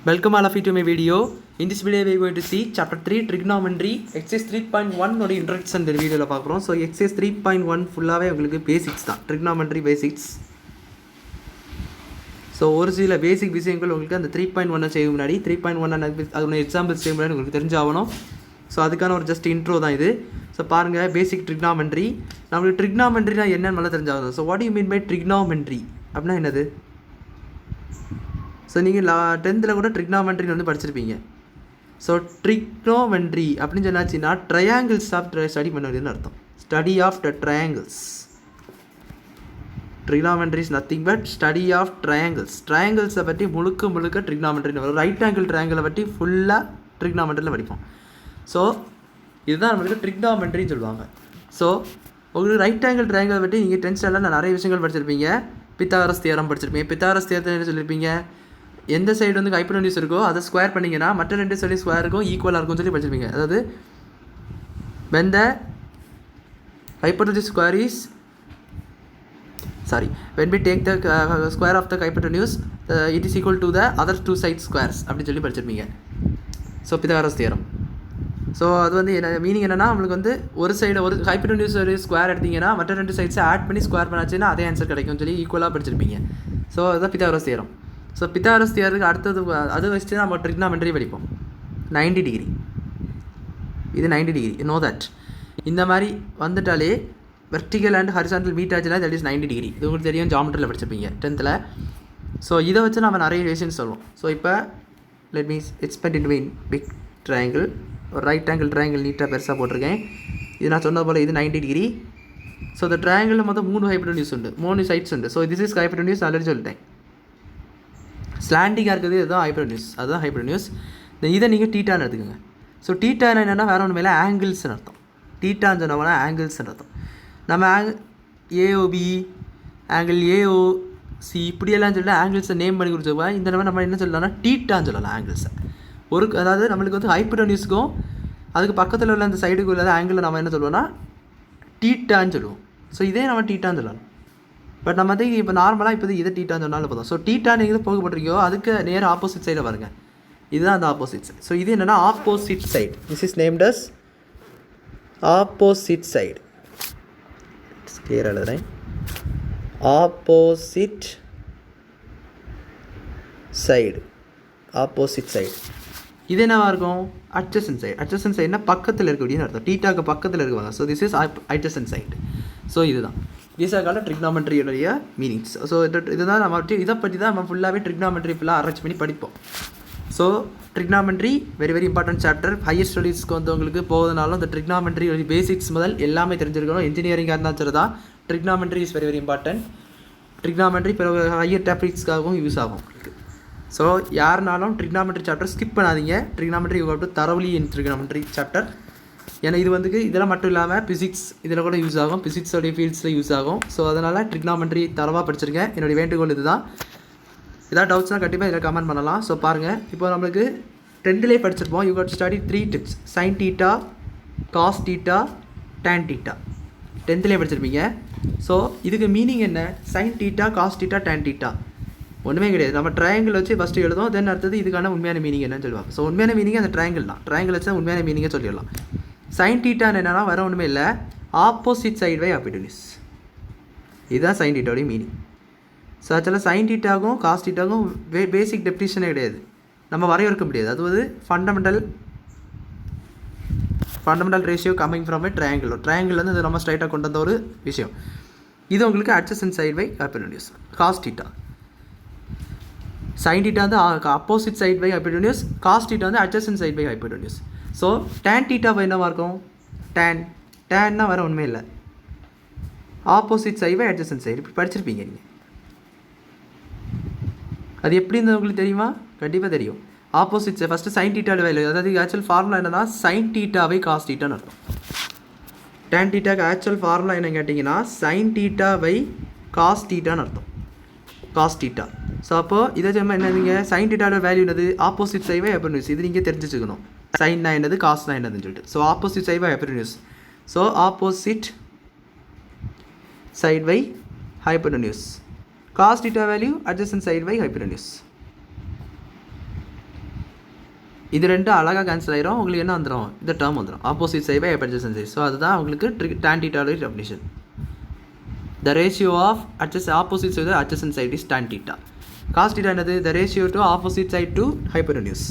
Welcome all of you to my video. In this video we are going to see chapter 3 trigonometry exercise 3.1 ஓட introduction இந்த வீடியோல பார்க்குறோம். So exercise 3.1 ஃபுல்லாகவே உங்களுக்கு basics தான், trigonometry basics. So ஒரு சில பேசிக் விஷயங்கள் உங்களுக்கு அந்த 3.1 செய்ய முன்னாடி 3.1 அதோட எக்ஸாம்பிள்ஸ் செய்ய முன்னாடி உங்களுக்கு தெரிஞ்சாகணும். ஸோ அதுக்கான ஒரு ஜஸ்ட் இன்ட்ரோ தான் இது. ஸோ பாருங்கள், பேசிக் trigonometry. நம்மளுக்கு trigonometryனா என்னன்னு நல்லா தெரிஞ்சாகணும். So what you mean by trigonometry அப்படின்னா என்னது? ஸோ நீங்கள் 10th கூட ட்ரிக்னாமெண்ட்ரின்னு வந்து படிச்சிருப்பீங்க. ஸோ ட்ரிக்னோமெண்ட்ரி அப்படின்னு சொன்னாச்சுன்னா ட்ரையாங்கிள்ஸ் ஆஃப் ஸ்டடி பண்ணுறதுன்னு அர்த்தம். Study of the triangles. Trigonometry is nothing but study of triangles. ட்ரையாங்கிள்ஸை பற்றி முழுக்க ட்ரிக்னாமெண்ட்ரின்னு வரும். ரைட் ஆங்கிள் ட்ரையாங்கிளை பற்றி ஃபுல்லாக ட்ரிக்னாமெண்ட்ரியில் படிப்போம். ஸோ இதுதான் நம்மளுக்கு ட்ரிக்னாமெண்ட்ரின்னு சொல்லுவாங்க. ஸோ உங்களுக்கு ரைட் ஆங்கிள் ட்ரையாங்கிளை பற்றி நீங்கள் 10th ஸ்டாண்டர்டில் நிறைய விஷயங்கள் படிச்சிருப்பீங்க. பித்தாகரஸ் தியரம் படிச்சிருப்பீங்க. பித்தாகரஸ் தியரத்தை என்ன சொல்லியிருப்பீங்க? எந்த சைடு வந்து ஹைப்போடென்யூஸ் இருக்கோ அதை ஸ்கொயர் பண்ணிங்கன்னா மற்ற ரெண்டு சைடு ஸ்கொயருக்கும் ஈக்குவலாக இருக்கும்னு சொல்லி படிச்சிருப்பீங்க. அதாவது when the hypotenuse square is when we take the square of the hypotenuse it is equal to the other two side squares அப்படின்னு சொல்லி படிச்சிருப்பீங்க. So Pythagoras theorem. ஸோ அது வந்து என்ன மீனிங் என்னென்னா, நம்மளுக்கு வந்து ஒரு சைடு ஒரு ஹைப்போடென்யூஸ் ஒரு ஸ்கொயர் எடுத்திங்கன்னா மற்ற ரெண்டு சைட்ஸை ஆட் பண்ணி ஸ்கொயர் பண்ணாச்சுன்னா அதே ஆன்சர் கிடைக்கும்னு சொல்லி ஈக்குவலாக படிச்சிருப்பீங்க. ஸோ அதுதான் பித்தாகரஸ் தியரம். ஸோ பித்தாகரஸ் தியரத்துக்கு அடுத்தது அதை வச்சுட்டு நம்ம ட்ரிக்னாமெண்ட்ரி படிப்போம். 90 டிகிரி, இது 90 டிகிரி. நோ தட் இந்த மாதிரி வந்துட்டாலே வெர்டிகல் அண்ட் ஹரிசாண்டல் மீட் ஆச்சுன்னா தட் இஸ் 90 டிகிரி. இது உங்களுக்கு தெரியும், ஜாமெட்ரியில் படிச்சிருப்பீங்க 10th. ஸோ இதை வச்சு நம்ம நிறைய ரிலேஷன்ஸ் சொல்லுவோம். ஸோ இப்போ லெட் மீன்ஸ் எக்ஸ்பெண்ட் இன் மீன் பிக் ட்ரையாங்கிள், ஒரு ரைட் ஆங்கிள் ட்ரையாங்கிள் நீட்டாக பெருசாக போட்டிருக்கேன். இது நான் சொன்ன போல் இது 90 டிகிரி. ஸோ இந்த ட்ரையாங்கிளில் மொத்தம் 3 ஹைப்போடென்யூஸ் உண்டு, 3 சைட்ஸ் உண்டு. So this is hypotenuse already சொல்லிட்டேன். ஸ்லாண்டிங்காக இருக்குது, இதுதான் ஹைப்போடென்யூஸ், அதுதான் ஹைப்போடென்யூஸ். இதை நீங்கள் டீட்டான்னு எடுத்துக்கோங்க. ஸோ டீட்டான்னு என்னென்னா வேறு ஒன்று மேலே ஆங்கிள்ஸ்னு அர்த்தம். டீட்டான்னு சொன்னோம்னா ஆங்கிள்ஸ்னு அர்த்தம். நம்ம ஏஓபி ஆங்கிள் ஏஓசி இப்படியெல்லாம் சொல்லிட்டு ஆங்கிள்ஸை நேம் பண்ணி கொடுத்துருப்போம். இந்த நம்ம என்ன சொல்லலாம்னா டீட்டான்னு சொல்லலாம் ஆங்கிள்ஸை. அதாவது நம்மளுக்கு வந்து ஹைப்போடென்யூஸ்க்கும் அதுக்கு பக்கத்தில் உள்ள அந்த சைடுக்கு உள்ள ஆங்கிளில் நம்ம என்ன சொல்லுவோம்னா டீட்டான்னு சொல்லுவோம். ஸோ இதே நம்ம டீட்டான்னு சொல்லலாம். பட் நம்ம வந்து இப்போ நார்மலாக இப்போ இதை டீட்டான்னு சொன்னாலும் போதும். ஸோ டீட்டான்னு எங்கே போகப்பட்டிருக்கோ அதுக்கு நேர் ஆப்போசிட் சைடில் பாருங்கள், இதுதான் அந்த ஆப்போசிட் சைடு. ஸோ இது என்னென்னா opposite side. This is named as opposite side. கிளியராக எழுதுறேன், ஆப்போசிட் சைடு. ஆப்போசிட் சைடு இது என்னவாக இருக்கும்? Adjacent side. அட்ஜசன்ட் சைடுனா பக்கத்தில் இருக்க அப்படின்னு அர்த்தம். டீட்டாக்கு பக்கத்தில் இருக்குவாங்க. So this is adjacent side. So இதுதான் விசாக்கால ட்ரிக்னாமெண்ட்ரியோடைய மீனிங்ஸ். ஸோ இதுதான் நம்ம இதை பற்றி தான் நம்ம ஃபுல்லாகவே ட்ரிக்னாமெண்ட்ரி ஃபுல்லாக அரேஞ்ச் பண்ணி படிப்போம். So trigonometry very important chapter. Higher ஸ்டடீஸ்க்கு வந்தவங்களுக்கு போகிறதுனாலும் இந்த ட்ரிக்னாமெண்ட்ரி பேசிக்ஸ் முதல் எல்லாமே தெரிஞ்சிருக்கணும். இன்ஜினியரிங்காக இருந்தாலும் சரி தான் trigonometry is very important. Trigonometry பிறகு ஹையர் டாபிக்ஸ்க்காகவும் யூஸ் ஆகும். ஸோ யாருனாலும் ட்ரிக்னாமெண்ட்ரி சாப்டர் ஸ்கிப் பண்ணாதீங்க. Trigonometry you have to thoroughly in trigonometry chapter. ஏன்னா இது வந்து இதெல்லாம் மட்டும் இல்லாமல் ஃபிசிக்ஸ் இதில் கூட யூஸ் ஆகும், ஃபிசிக்ஸோடைய ஃபீல்ட்ஸில் யூஸ் ஆகும். ஸோ அதனால் ட்ரிக்னாமெண்ட்ரி தரவாக படிச்சிருக்கேன். என்னுடைய வேண்டுகோள் இது தான். ஏதாவது டவுட்ஸ்னால் கண்டிப்பாக இதில் கமெண்ட் பண்ணலாம். ஸோ பாருங்கள், இப்போ நம்மளுக்கு 10th படிச்சிருப்போம். You got study 3 tips: sine theta, cos theta, tan theta. 10th படிச்சிருப்பீங்க. ஸோ இதுக்கு மீனிங் என்ன? Sine theta, cos theta, tan theta ஒன்றுமே கிடையாது. நம்ம ட்ரையாங்கிள் வச்சு ஃபஸ்ட்டு எழுதும், தென் அடுத்தது இதுக்கான உண்மையான மீனிங் என்னன்னு சொல்லுவாங்க. ஸோ உண்மையான மீனிங் அந்த ட்ரையாங்கிள் தான். ட்ரையாங்கிள் வச்சு உண்மையான மீனிங்கை சொல்லிடலாம். சைன் டீட்டான்னு என்னென்னா வேறு ஒன்றுமே இல்லை, ஆப்போசிட் சைடு பை ஹைப்போடென்யூஸ். இதுதான் சைன் டீட்டாவுடைய மீனிங். ஸோ ஆக்சுவலாக சைன் டீட்டாகும் காஸ் டீட்டாகும் பேசிக் டெஃபினிஷனே கிடையாது, நம்ம வரையறுக்க முடியாது. அது வந்து fundamental ratio coming from A triangle. Triangle வந்து இது நம்ம ஸ்ட்ரைட்டாக கொண்டு வந்த ஒரு விஷயம். இது உங்களுக்கு adjacent side by hypotenuse. Cos theta, sine theta வந்து opposite side by hypotenuse, cos theta வந்து adjacent side by hypotenuse. So tan theta என்னவாக இருக்கும்? டேன்னா வேறு ஒன்றுமே இல்லை, opposite side by adjacent side. இப்படி படிச்சிருப்பீங்க நீங்கள். அது எப்படி இருந்தது உங்களுக்கு தெரியுமா? கண்டிப்பாக தெரியும். ஆப்போசிட் சைடு ஃபஸ்ட்டு சைன் டீட்டாவோட வேல்யூ, அதாவது ஆக்சுவல் ஃபார்முலா என்னன்னா சைன் டீட்டாவை காஸ் டீட்டான்னு அர்த்தம். டேன் டீட்டாக்கு ஆக்சுவல் ஃபார்முலா என்ன கேட்டிங்கன்னா சைன் டீட்டாவை காஸ் டீட்டான்னு அர்த்தம். Cos theta. ஸோ அப்போது இதை நம்ம என்னதுங்க, சைன் டீட்டாவோட வேல்யூ என்னது? Opposite side by hypotenuse. இது நீங்கள் தெரிஞ்சுக்கணும். சைன்னா என்னது, காஸ்னா என்னதுன்னு சொல்லிட்டு. So opposite side by hypotenuse. So opposite side by hypotenuse. Cos theta value adjacent side by hypotenuse. இது ரெண்டும் அழகாக கேன்சல் ஆயிரும். உங்களுக்கு என்ன வந்துடும், இந்த டேர்ம் வந்துடும், opposite side by adjacent side. So அதுதான் உங்களுக்கு tan theta definition. The ratio of opposite side to adjacent side is tan theta. Cos theta என்னது, the ratio to opposite side to hypotenuse.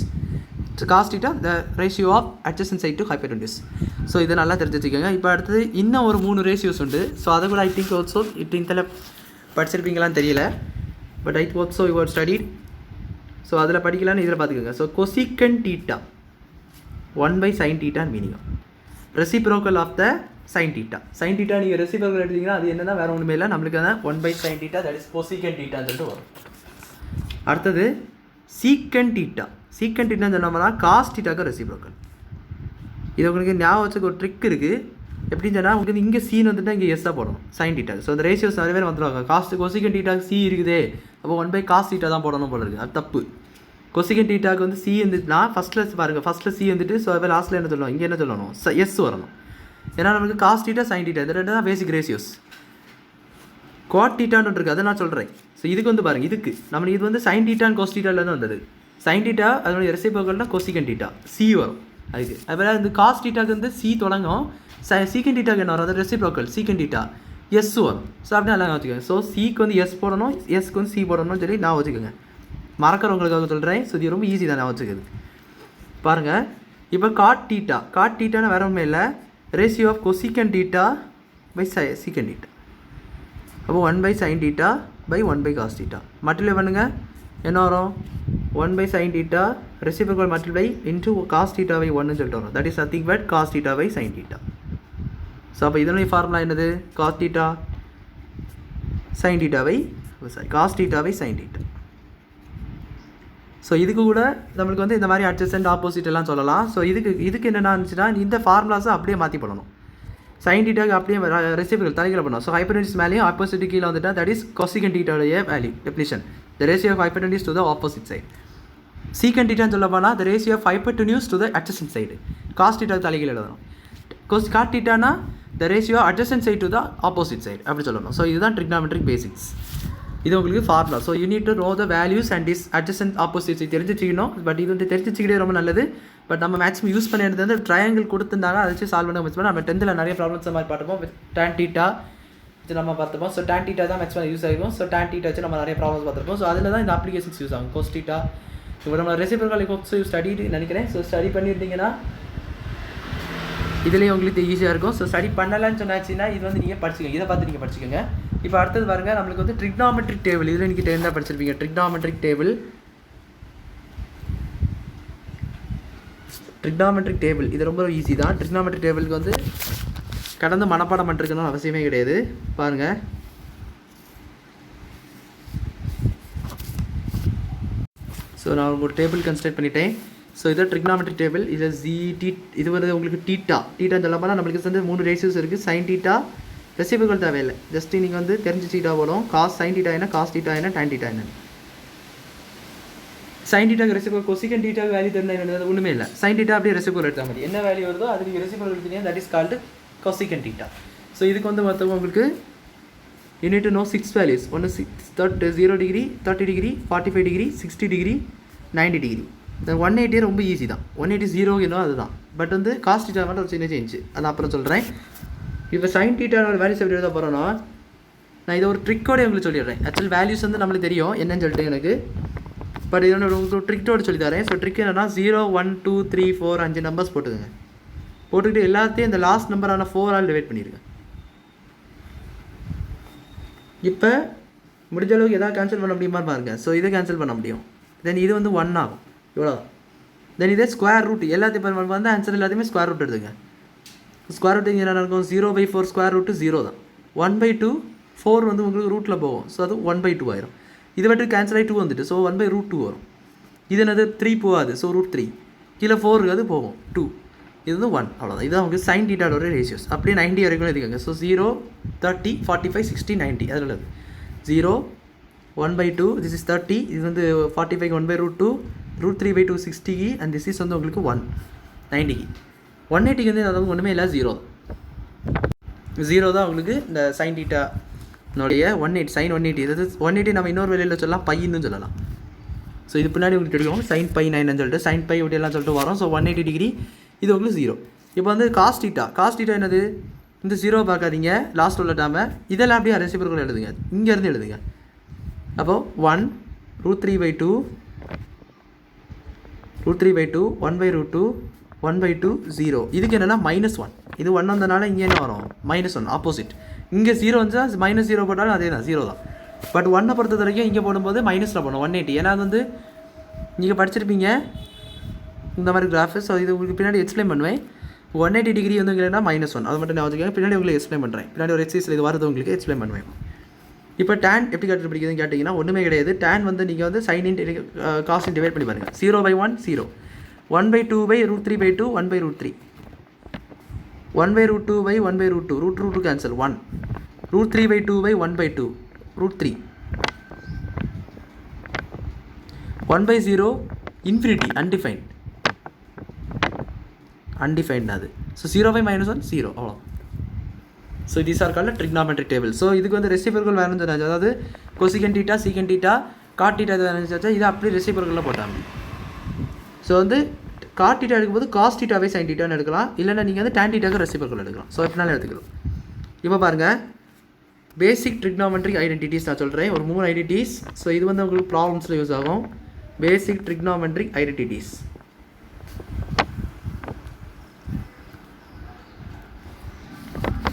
So cos theta the ratio of adjacent side to hypotenuse. So இதை நல்லா தெரிஞ்சு வச்சுக்கோங்க. இப்போ அடுத்தது இன்னும் ஒரு 3 ratios உண்டு. ஸோ அதை கூட ஐ திங்க் ஆல்சோ இதில் படிச்சிருப்பீங்களான்னு தெரியல, but I also you are studied. So அதில் படிக்கலான்னு இதில் பார்த்துக்கோங்க. So cosecant theta 1/sin theta meaning reciprocal of the sin theta. sin theta நீங்கள் ரெசிப்ரோக்கல் எடுத்தீங்கன்னா அது என்னன்னா வேறு ஒன்றுமே இல்லை, நம்மளுக்கு அதான் 1/sin theta தட் இஸ் கொசிகன் தீட்டான்னு சொல்லிட்டு வரும். அடுத்தது சீக்கன் தீட்டா. சீக்கன் தீட்டான்னு சொன்னோம்னா காஸ் தீட்டாக்கு ரெசிப்ரோக்கல். இது உங்களுக்கு ஞாபகம் வச்சுக்க ஒரு ட்ரிக் இருக்குது. எப்படின்னு சொன்னால் உங்களுக்கு இங்கே சீன் வந்துட்டு இங்கே எஸ்ஸாக போடணும் sin theta. ஸோ அந்த ரேஷியோஸ் நிறைய பேர் வந்துடுவாங்க. கொசிகன் தீட்டாக்கு சி இருக்குதே, அப்போ 1/cos theta தான் போடணும் போல இருக்குது. அது தப்பு. கொசிகன் தீட்டாக்கு வந்து சி இருந்துச்சுன்னா ஃபஸ்ட்டில் பாருங்கள், ஃபஸ்ட்டில் சி வந்துட்டு ஸோ அதில் லாஸ்ட்டில் என்ன சொல்லணும், இங்கே என்ன சொல்லணும், எஸ் வரணும். ஏன்னா நமக்கு காஸ் தீட்டா sin theta இது ரெண்டு தான் பேசிக் ரேஷியோஸ். குவாட் தீட்டான்னு இருக்குது, அதை நான் சொல்கிறேன். ஸோ இதுக்கு வந்து பாருங்கள், இதுக்கு நம்ம இது வந்து sin theta and cos theta தான் வந்தது. sin theta அதனுடைய ரெசிப்ரோக்கல்னா கொசிகன் தீட்டா சி வரும் அதுக்கு. அதுபோல் இந்த காஸ் தீட்டாக்கு வந்து சி தொடங்கும், சீக்கன் தீட்டாக்கு என்ன வரும், அது ரெசிப்ரோக்கல் சீக்கன் தீட்டா எஸ் வரும். ஸோ அப்படியே எல்லாம் வச்சுக்கோங்க. ஸோ சிக்கு வந்து எஸ் போடணும், எஸ்க்கு வந்து சி போடணும்னு சொல்லி நான் வச்சுக்கோங்க. மறக்கிறவங்களுக்காக சொல்கிறேன். ஸோ இது ரொம்ப ஈஸி தான் நான் வச்சுக்கிறது. பாருங்கள், இப்போ காட் தீட்டான்னு வேற ஒன்றுமே இல்லை, ratio of cosecant theta by secant theta. அப்போ 1/sin theta by 1/cos theta multiply பண்ணுங்கள், என்ன வரும், 1/sin theta reciprocal multiply into cos theta by 1ன்னு சொல்லிட்டு வரும். That is nothing but cos theta by sin theta. So அப்போ இதனுடைய formula என்னது, cos theta sin theta by cos theta by sin theta. So இதுக்கு கூட நம்மளுக்கு வந்து இந்த மாதிரி அட்ஜசன்ட் ஆப்போசிட் எல்லாம் சொல்லலாம். ஸோ இதுக்கு என்னென்னா இருந்துச்சுன்னா இந்த ஃபார்முலாஸை அப்படியே மாற்றி பண்ணணும். sin thetaக்கு அப்படியே ரெசிப்ரோக்கல் தலைகீழ பண்ணணும். ஸோ ஹைப்போடென்யூஸ் மேலேயும் ஆப்போசிட் கீழே வந்துட்டா தட் இஸ் கொசிகன் தீட்டாவுடைய value definition, the ratio of hypotenuse to the opposite side. Secant தீட்டான்னு சொல்ல போனால் the ratio of hypotenuse to the adjacent side. Cos தீட்டாக்கு தலைகீழ எழுதணும். காட் தீட்டானா the ratio adjacent side to the opposite side அப்படி சொல்லணும். ஸோ இதுதான் ட்ரிக்னாமெட்ரிக் பேசிக்ஸ். இது உங்களுக்கு formula. So you need to know the values and is adjacent opposites தெரிஞ்சுச்சிக்கணும். பட் இது வந்து தெரிஞ்சுக்கிட்டே ரொம்ப நல்லது. பட் நம்ம மேக்ஸிமம் யூஸ் பண்ண எடுத்து வந்து ட்ரையாங்கிள் கொடுத்துருந்தாங்க, அதை வச்சு சால்வ் பண்ண வச்சு நம்ம 10th நிறைய ப்ராப்ளம்ஸ் மாதிரி பார்த்துப்போம். tan theta இது நம்ம பார்த்துப்போம். ஸோ tan theta தான் மேக்ஸிமம் யூஸ் ஆகும். ஸோ tan theta வச்சு நம்ம நிறைய ப்ராப்ளம்ஸ் பார்த்துருப்போம். ஸோ அதில் தான் இந்த அப்ளிகேஷன்ஸ் யூஸ் ஆகும். cos theta இப்போ நம்ம ரெசிப்ரோக்கல் யூ ஸ்டடி நினைக்கிறேன். ஸோ ஸ்டடி பண்ணியிருந்தீங்கன்னா இதுலேயும் உங்களுக்கு ஈஸியாக இருக்கும். ஸோ ஸ்டடி பண்ணலான்னு சொன்னாச்சுன்னா இது வந்து நீங்கள் படிச்சுக்கோங்க, இதை பார்த்து நீங்கள் படிச்சுக்கோங்க. இப்போ அடுத்தது பாருங்கள், நம்மளுக்கு வந்து ட்ரிக்னாமெட்ரிக் டேபிள், இதில் இன்றைக்கி தெரிந்தால் படிச்சிருப்பீங்க. ட்ரிக்னாமெட்ரிக் டேபிள் இது ரொம்ப ஈஸி தான். ட்ரிக்னாமெட்ரிக் டேபிளுக்கு வந்து கடந்து மனப்பாடம் பண்ணிருக்கணும்னு அவசியமே கிடையாது. பாருங்கள், ஸோ நான் ஒரு டேபிள் கன்ஸ்ட்ரக்ட் பண்ணிட்டேன். ஸோ இதை ட்ரிக்னாமெட்ரிக் டேபிள். இதில் இது வந்து உங்களுக்கு டீட்டான்னு சொல்ல போனால் நம்மளுக்கு வந்து 3 ரேஷியோஸ் இருக்குது. sin theta ரெசிப்ரோக்கல் தேவையில்லை, ஜஸ்ட்டு நீங்கள் வந்து தெரிஞ்சு தீட்டா போடும். sin theta என்ன, cos theta என்ன, tan theta என்ன. sin theta reciprocal cosecant theta value தெரிந்தால் என்ன, ஒன்றுமே இல்லை. sin theta அப்படியே ரெசிப்ரோக்கல் எடுத்த மாதிரி என்ன வேல்யூ வருதோ அது நீங்கள் ரெசிப்ரோக்கல் எடுத்தீங்கன்னா that is called cosecant theta. So இதுக்கு வந்து மொத்தம் உங்களுக்கு you need to know 6 values. 0 degree, 30 degree, 45 degree, 60 degree, 90 degree. இந்த 180 ரொம்ப ஈஸி தான். 180 0 இன்னும் அதுதான். பட் வந்து காஸ் theta மட்டும் ஒரு சின்ன சேஞ்சு, அது அப்புறம் சொல்கிறேன். இப்போ sin theta வேல்யூஸ் எப்படி எழுத போகிறோன்னா, நான் இதை ஒரு ட்ரிக்கோட உங்களுக்கு சொல்லிடுறேன். ஆக்சுவல் வேல்யூஸ் வந்து நம்மளுக்கு தெரியும் என்னன்னு சொல்லிட்டு எனக்கு, பட் இதோட உங்களுக்கு ட்ரிக்கோடு சொல்லி தரேன். ஸோ ட்ரிக் என்னன்னா 0 1 2 3 4 5 நம்பர்ஸ் போட்டுக்கோங்க. போட்டுக்கிட்டு எல்லாத்தையும் இந்த லாஸ்ட் நம்பரான 4 ஆல் டிவைட் பண்ணிடுங்க. இப்போ முடிஞ்ச அளவுக்கு எதாவது கேன்சல் பண்ண முடியுமா பாருங்க. ஸோ இதை கேன்சல் பண்ண முடியும். தென் இது வந்து 1 ஆகும், இவ்வளோ. தென் இதே ஸ்கொயர் ரூட் எல்லாத்தையும் வந்து ஆன்சர் எல்லாத்தையுமே ஸ்கொயர் ரூட் எடுத்துங்க. ஸ்கொயர் ரூட் என்ன நடக்கும், 0/4 ஸ்கொயர் ரூட்டு 0 தான். 1/2 4 வந்து உங்களுக்கு ரூட்டில் போகும். ஸோ அது 1/2 ஆயிரும். இது மட்டும் கேன்சல் ஆகி 2 வந்துட்டு, ஸோ 1/√2 வரும். இது என்னது 3 போகாது, ஸோ √3. கீழே 4 அது போகும் 2. இது வந்து 1, அவ்வளோதான். இதுதான் உங்களுக்கு sin theta ரேஷியோஸ். அப்படியே 90 வரைக்கும் எழுதிக்கோங்க. ஸோ 0 30 45 60 90 அதில் உள்ளது. 0 1/2 this is 30, இது வந்து 45 1/√2, √3/2 60 அண்ட் திஸ் இஸ் வந்து உங்களுக்கு 1 90. 180 வந்து அதாவது ஒன்றுமே இல்லை, 0 தான் உங்களுக்கு இந்த sin theta னுடைய 180 sin 180. அதாவது 180 நம்ம இன்னொரு வேலையில் சொல்லலாம், பையன்னு சொல்லலாம். ஸோ இது பின்னாடி உங்களுக்கு கிடைக்கும் sin pi 9 சொல்லிட்டு sin pi இப்படியெல்லாம் சொல்லிட்டு வரும். ஸோ 180 டிகிரி இது உங்களுக்கு 0. இப்போ வந்து cos θ என்னது, இந்த 0 பார்க்காதீங்க, லாஸ்ட் உள்ள டேர்மை இதெல்லாம் அப்படியே ரெசிப்ரோக்கல் எழுதுங்க, இங்கேருந்து எழுதுங்க. அப்போது 1 √3/2 √3/2 1/2 1/2 0. இதுக்கு என்னென்னா -1. இது 1 வந்தனால இங்கே என்ன வரும், -1 ஆப்போசிட். இங்கே 0 வந்துச்சா -0 போட்டாலும் அதே தான், 0 தான். பட் 1 பொறுத்த வரைக்கும் இங்கே போடும்போது மைனஸில் போடணும் 180. ஏன்னா அது வந்து நீங்கள் படிச்சிருப்பீங்க இந்த மாதிரி கிராஃபு. ஸோ இது உங்களுக்கு பின்னாடி எக்ஸ்பிளைன் பண்ணுவேன். 180 டிகிரி வந்து இல்லைன்னா -1, அது மட்டும் நான் வச்சுக்கோங்க. பின்னாடி உங்களுக்கு எக்ஸ்பிளைன் பண்ணுறேன், பின்னாடி ஒரு எக்ஸசைஸில் இது வரது உங்களுக்கு எக்ஸ்பிளைன் பண்ணுவேன். இப்போ tan எப்படி கண்டுபிடிக்கிறதுன்னு கேட்டிங்கன்னா ஒன்றுமே கிடையாது. tan வந்து நீங்கள் வந்து sin cos டிவைட் பண்ணி பாருங்கள். 0/1 0, 1/2/√3/2 1/√3, 1/√2/1/√2 √2 கேன்சல் 1, √3/2/1/2 √3, 1/0 infinity undefined அது. ஸோ 0/-1 0 அவ்வளோ. So these are called trigonometric table. So இதுக்கு வந்து ரெசிப்ரோக்கல் வேணும்னு சொன்னாச்சு, அதாவது cosecant theta secant theta cot theta இது வேணும்னு சொன்னாச்சா, இது அப்படியே ரெசிப்ரோக்கலில் போட்டாங்க. ஸோ வந்து காட் தீட்டா எடுக்கும்போது காஸ் தீட்டாவே சைன் தீட்டான்னு எடுக்கலாம், இல்லைன்னா நீங்கள் வந்து tan தீட்டாக்கு ரெசிப்ரோக்கல் எடுக்கலாம். ஸோ எப்படினாலும் எடுத்துக்கலாம். இப்போ பாருங்கள், பேசிக் ட்ரிக்னாமெட்ரிக் ஐடென்டிட்டிஸ் நான் சொல்கிறேன், ஒரு 3 ஐடென்டிட்டிஸ். ஸோ இது வந்து உங்களுக்கு ப்ராப்ளம்ஸில் யூஸ் ஆகும். Basic trigonometric identities.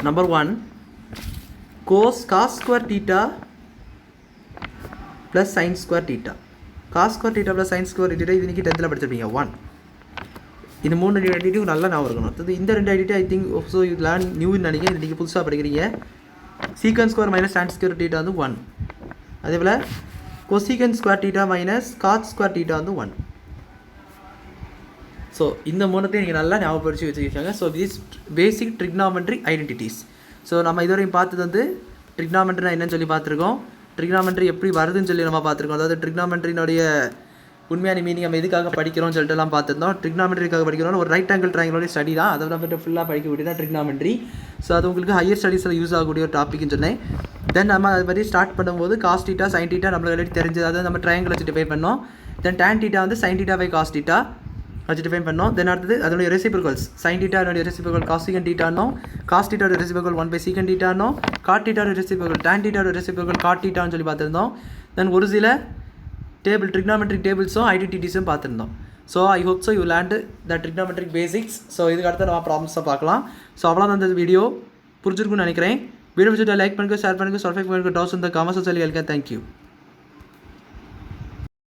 Number 1, cos square theta plus sin square theta. cos square theta plus sin square theta இது இன்னைக்கு 10th படிச்சிருப்பீங்க 1. இது 3 ஐடென்டிட்டி நல்லா ஞாபகம் இருக்கணும். அது இந்த 2 ஐடென்டிட்டி ஐ திங்க் ஸோ இது லேர்ன் நியூன்னு நினைக்கிறேன், இது நீங்கள் புதுசாக படிக்கிறீங்க. Secant square minus tan square theta வந்து 1. அதே போல் cosecant square theta minus cot square theta வந்து 1. ஸோ இந்த 3த்தையும் நீங்கள் நல்லா ஞாபகப்படுத்தி வச்சுருக்காங்க. So this basic trigonometric identities. So நம்ம இதுவரையும் பார்த்தது வந்து ட்ரிக்னாமெட்ரினா என்னன்னு சொல்லி பார்த்துருக்கோம், ட்ரிக்னாமெட்ரி எப்படி வருதுன்னு சொல்லி நம்ம பார்த்துருக்கோம். அதாவது ட்ரிக்னாமெட்ரினுடைய உண்மையான மீனிங் நம்ம எதுக்காக படிக்கிறோம்னு சொல்லிட்டுலாம் பார்த்துருந்தோம். ட்ரிக்னாமெட்ரிக்காக படிக்கிறோம், ஒரு ரைட் ஆங்கிள் ட்ரையாங்கிளோட ஸ்டடி தான், அதை நம்ம ஃபுல்லாக படிக்க வேண்டியது தான் ட்ரிக்னாமெட்ரி. ஸோ அது உங்களுக்கு ஹையர் ஸ்டடீஸில் யூஸ் ஆகக்கூடிய ஒரு டாப்பிக்னு சொன்னேன். தென் நம்ம அது மாதிரி ஸ்டார்ட் பண்ணும்போது காஸ் தீட்டா சைன் தீட்டா நம்மளுக்கு ஆல்ரெடி தெரிஞ்சது, அதாவது நம்ம ட்ரையாங்கிள் வச்சு டிஃபைன் பண்ணோம். தென் tan தீட்டா வந்து sine theta by cos theta வச்சு டிஃபைன் பண்ணோம். தென் அடுத்தது அதனுடைய ரெசிப்ரோக்கல்ஸ், சைன் தீட்டானுடைய ரெசிப்ரோக்கல் காசிகன் தீட்டானோ, காஸ் தீட்டாவோட ரெசிப்ரோக்கல் 1/சீக்கன் தீட்டானோ, காட் தீட்டாவோட ரெசிப்ரோக்கல் tan தீட்டாவோட ரெசிப்ரோக்கல் காட் தீட்டான்னு சொல்லி பார்த்துருந்தோம். தென் ஒரு சில டேபிள் ட்ரிக்னாமெட்ரிக் டேபிள்ஸும் ஐடென்டிட்டிஸும் பார்த்துருந்தோம். So I hope so you learned the trigonometric basics. So இதுக்கு அடுத்து நம்ம ப்ராப்ளம்ஸை பார்க்கலாம். ஸோ அவ்வளோதான் இந்த வீடியோ புரிஞ்சிருக்குன்னு நினைக்கிறேன். வீடியோ பிடிச்சிட்டு லைக் பண்ணுங்கள், ஷேர் பண்ணுங்கள், சப்ஸ்கிரைப் பண்ணுங்கள். டவுட்ஸ் இந்த காமெண்ட்ஸ் சொல்லி கேட்க. தேங்க்யூ.